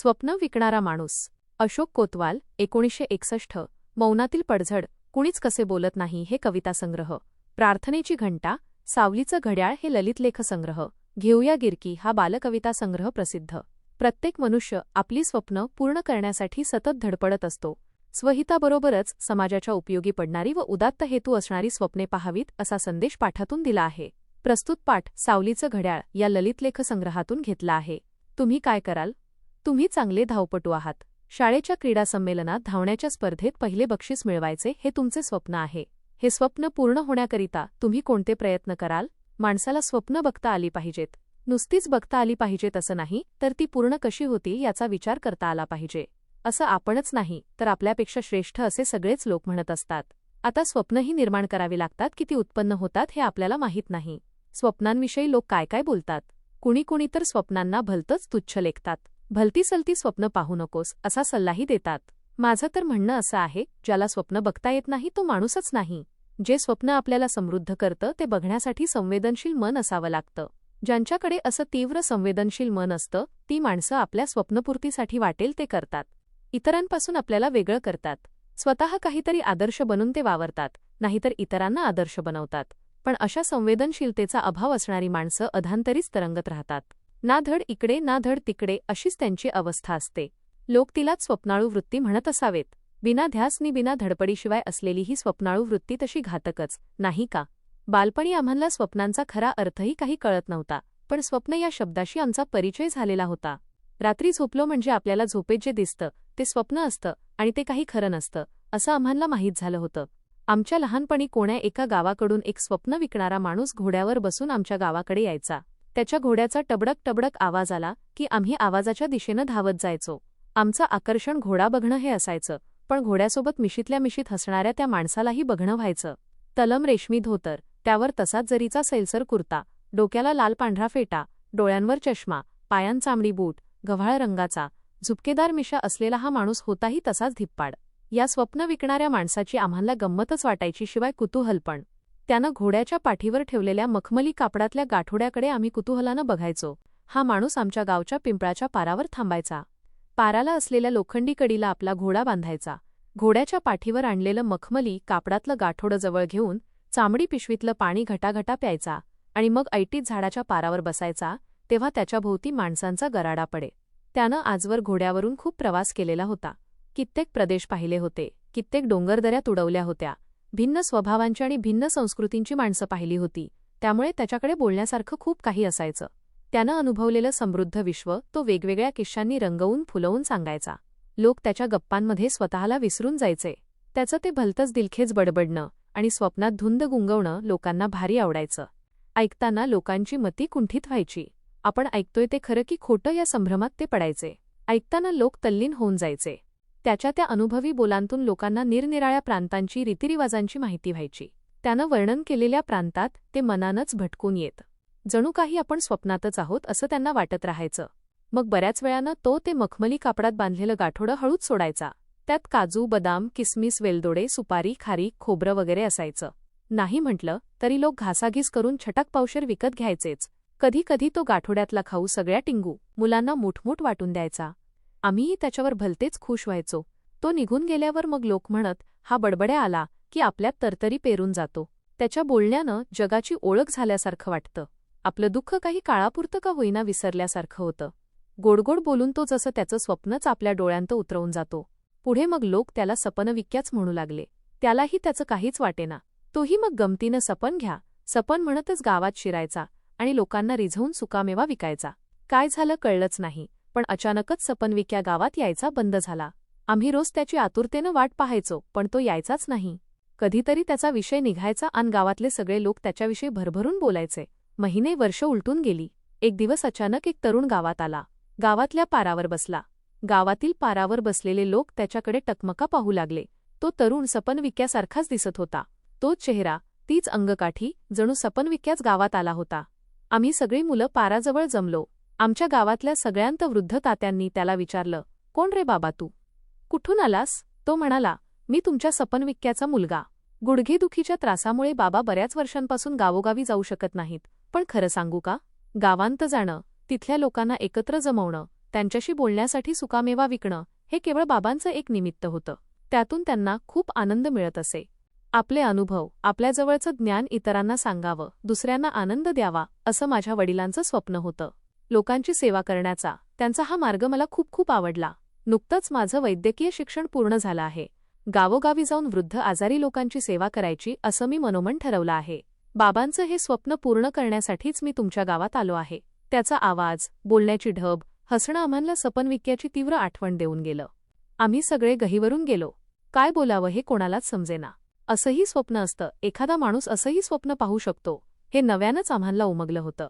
स्वप्न विकणारा माणूस. अशोक कोतवाल, 1961. मौनातील पडझड, कुणीच कसे बोलत नाही हे कविता संग्रह. प्रार्थनेची घंटा, सावलीचं घड्याळ हे ललितलेख संग्रह. घेऊया गिरकी हा बालकविता संग्रह प्रसिद्ध. प्रत्येक मनुष्य आपली स्वप्न पूर्ण करण्यासाठी सतत धडपडत असतो. स्वहिताबरोबरच समाजाच्या उपयोगी पडणारी व उदात्त हेतू असणारी स्वप्ने पाहावीत असा संदेश पाठातून दिला आहे. प्रस्तुत पाठ सावलीचं घड्याळ या ललितलेख संग्रहातून घेतला आहे. तुम्ही काय कराल? तुम्ही चांगले धावपटू आहात. शाळेच्या क्रीडा संमेलनात धावण्याच्या स्पर्धेत पहिले बक्षीस मिळवायचे हे तुमचे स्वप्न आहे. हे स्वप्न पूर्ण होण्याकरिता तुम्ही कोणते प्रयत्न कराल? माणसाला स्वप्न बघता आली पाहिजेत. नुसतीच बघता आली पाहिजेत असं नाही, तर ती पूर्ण कशी होतील याचा विचार करता आला पाहिजे. असं आपणच नाही तर आपल्यापेक्षा श्रेष्ठ असे सगळेच लोक म्हणत असतात. आता स्वप्नही निर्माण करावी लागतात की ती उत्पन्न होतात हे आपल्याला माहीत नाही. स्वप्नांविषयी लोक काय काय बोलतात. कुणी तर स्वप्नांना भलतंच तुच्छ लेखतात. भलती सलती स्वप्न पाहू नकोस असा सल्लाही देतात. माझं तर म्हणणं असं आहे, ज्याला स्वप्न बघता येत नाही तो माणूसच नाही. जे स्वप्न आपल्याला समृद्ध करतं ते बघण्यासाठी संवेदनशील मन असावं लागतं. ज्यांच्याकडे असं तीव्र संवेदनशील मन असतं ती माणसं आपल्या स्वप्नपूर्तीसाठी वाटेल ते करतात. इतरांपासून आपल्याला वेगळं करतात. स्वतः काहीतरी आदर्श बनून ते वावरतात, नाहीतर इतरांना आदर्श बनवतात. पण अशा संवेदनशीलतेचा अभाव असणारी माणसं अधांतरीच तरंगत राहतात. ना धड इकडे ना धड तिकडे अशीच त्यांची अवस्था असते. लोक तिलाच स्वप्नाळू वृत्ती म्हणत असावेत. बिना ध्यास नि बिना धडपडीशिवाय असलेली ही स्वप्नाळू वृत्ती तशी घातकच, नाही का? बालपणी आम्हाला स्वप्नांचा खरा अर्थही काही कळत नव्हता, पण स्वप्न या शब्दाशी आमचा परिचय झालेला होता. रात्री झोपलो म्हणजे आपल्याला झोपेत जे दिसतं ते स्वप्न असतं आणि ते काही खरं नसतं असं आम्हाला माहीत झालं होतं. आमच्या लहानपणी कोण्या एका गावाकडून एक स्वप्न विकणारा माणूस घोड्यावर बसून आमच्या गावाकडे यायचा. त्याच्या घोड्याचा टबडक टबडक आवाज आला की आम्ही आवाजाच्या दिशेनं धावत जायचो. आमचं आकर्षण घोडा बघणं हे असायचं, पण घोड्यासोबत मिशीतल्या मिशीत हसणाऱ्या त्या माणसालाही बघणं व्हायचं. तलम रेशमी धोतर, त्यावर तसाच जरीचा सैलसर कुर्ता, डोक्याला लाल पांढरा फेटा, डोळ्यांवर चष्मा, पायां चामडी बूट, गव्हाळ रंगाचा झुपकेदार मिशा असलेला हा माणूस होताही तसाच धिप्पाड. या स्वप्न विकणाऱ्या माणसाची आम्हाला गंमतच वाटायची, शिवाय कुतूहलपण. त्यानं घोड्याच्या पाठीवर ठेवलेल्या मखमली कापडातल्या गाठोड्याकडे आम्ही कुतूहलानं बघायचो. हा माणूस आमच्या गावच्या पिंपळाच्या पारावर थांबायचा. पाराला असलेल्या लोखंडी कडीला आपला घोडा बांधायचा. घोड्याच्या पाठीवर आणलेलं मखमली कापडातलं गाठोडं जवळ घेऊन चामडी पिशवीतलं पाणी घटाघटा प्यायचा आणि मग ऐटीत झाडाच्या पारावर बसायचा. तेव्हा त्याच्याभोवती माणसांचा गराडा पडे. त्यानं आजवर घोड्यावरून खूप प्रवास केलेला होता. कित्येक प्रदेश पाहिले होते, कित्येक डोंगरदऱ्या तुडवल्या होत्या. भिन्न स्वभावांची आणि भिन्न संस्कृतींची माणसं पाहिली होती. त्यामुळे त्याच्याकडे बोलण्यासारखं खूप काही असायचं. त्यानं अनुभवलेलं समृद्ध विश्व तो वेगवेगळ्या किश्यांनी रंगवून फुलवून सांगायचा. लोक त्याच्या गप्पांमध्ये स्वतःला विसरून जायचे. त्याचं ते भलतंच दिलखेच बडबडणं आणि स्वप्नात धुंद गुंगवणं लोकांना भारी आवडायचं. ऐकताना लोकांची मती कुंठित व्हायची. आपण ऐकतोय ते खरं की खोटं या संभ्रमात ते पडायचे. ऐकताना लोक तल्लीन होऊन जायचे. त्याच्या त्या अनुभवी बोलांतून लोकांना निरनिराळ्या प्रांतांची रीतिरिवाजांची माहिती व्हायची. त्यानं वर्णन केलेल्या प्रांतात ते मनानंच भटकून येत. जणू काही आपण स्वप्नातच आहोत असं त्यांना वाटत राहायचं. मग बऱ्याच वेळानं तो ते मखमली कापडात बांधलेलं गाठोडं हळूच सोडायचा. त्यात काजू, बदाम, किसमिस, वेलदोडे, सुपारी, खारीक, खोबरं वगैरे असायचं. नाही म्हटलं तरी लोक घासाघीस करून छटाक पावशेर विकत घ्यायचेच. कधी कधी तो गाठोड्यातला खाऊ सगळ्या टिंगू मुलांना मुठमूठ वाटून द्यायचा. आम्हीही त्याच्यावर भलतेच खुश व्हायचो. तो निघून गेल्यावर मग लोक म्हणत, हा बडबड्या आला की आपल्यात तरतरी पेरून जातो. त्याच्या बोलण्यानं जगाची ओळख झाल्यासारखं वाटतं. आपलं दुःख काही काळापुरतं का होईना विसरल्यासारखं होतं. गोडगोड बोलून तो जसं त्याचं स्वप्नच आपल्या डोळ्यांत उतरवून जातो. पुढे मग लोक त्याला सपनविक्याच म्हणू लागले. त्यालाही त्याचं काहीच वाटेना. तोही मग गमतीनं सपन घ्या सपन म्हणतच गावात शिरायचा आणि लोकांना रिझवून सुकामेवा विकायचा. काय झालं कळलंच नाही, पण अचानकच सपनविक्या गावात यायचा बंद झाला. आम्ही रोज त्याची आतुरतेनं वाट पाहायचो, पण तो यायचाच नाही. कधीतरी त्याचा विषय निघायचा आणि गावातले सगळे लोक त्याच्याविषयी भरभरून बोलायचे. महिने वर्ष उलटून गेली. एक दिवस अचानक एक तरुण गावात आला. गावातल्या पारावर बसला. गावातील पारावर बसलेले लोक त्याच्याकडे टकमका पाहू लागले. तो तरुण सपनविक्यासारखाच दिसत होता. तोच चेहरा, तीच अंगकाठी, जणू सपनविक्याच गावात आला होता. आम्ही सगळी मुलं पाराजवळ जमलो. आमच्या गावातल्या सगळ्यांत वृद्ध तात्यांनी त्याला विचारलं, कोण रे बाबा तू? कुठून आलास? तो म्हणाला, मी तुमच्या सपनविक्याचा मुलगा. गुडघेदुखीच्या त्रासामुळे बाबा बऱ्याच वर्षांपासून गावोगावी जाऊ शकत नाहीत. पण खरं सांगू का? गावांत जाणं, तिथल्या लोकांना एकत्र जमवणं, त्यांच्याशी बोलण्यासाठी सुकामेवा विकणं हे केवळ बाबांचं एक निमित्त होतं. त्यातून त्यांना खूप आनंद मिळत असे. आपले अनुभव, आपल्याजवळचं ज्ञान इतरांना सांगावं, दुसऱ्यांना आनंद द्यावा, असं माझ्या वडिलांचं स्वप्न होतं. लोकांची सेवा करण्याचा त्यांचा हा मार्ग मला खूप खूप आवडला. नुकतंच माझं वैद्यकीय शिक्षण पूर्ण झालं आहे. गावोगावी जाऊन वृद्ध आजारी लोकांची सेवा करायची असं मी मनोमन ठरवलं आहे. बाबांचं हे स्वप्न पूर्ण करण्यासाठीच मी तुमच्या गावात आलो आहे. त्याचा आवाज, बोलण्याची ढब, हसणं आम्हाला सपनविक्याची तीव्र आठवण देऊन गेलं. आम्ही सगळे गहिवरून गेलो. काय बोलावं हे कोणालाच समजेना. असंही स्वप्न असतं, एखादा माणूस असंही स्वप्न पाहू शकतो, हे नव्यानंच आम्हाला उमगलं होतं.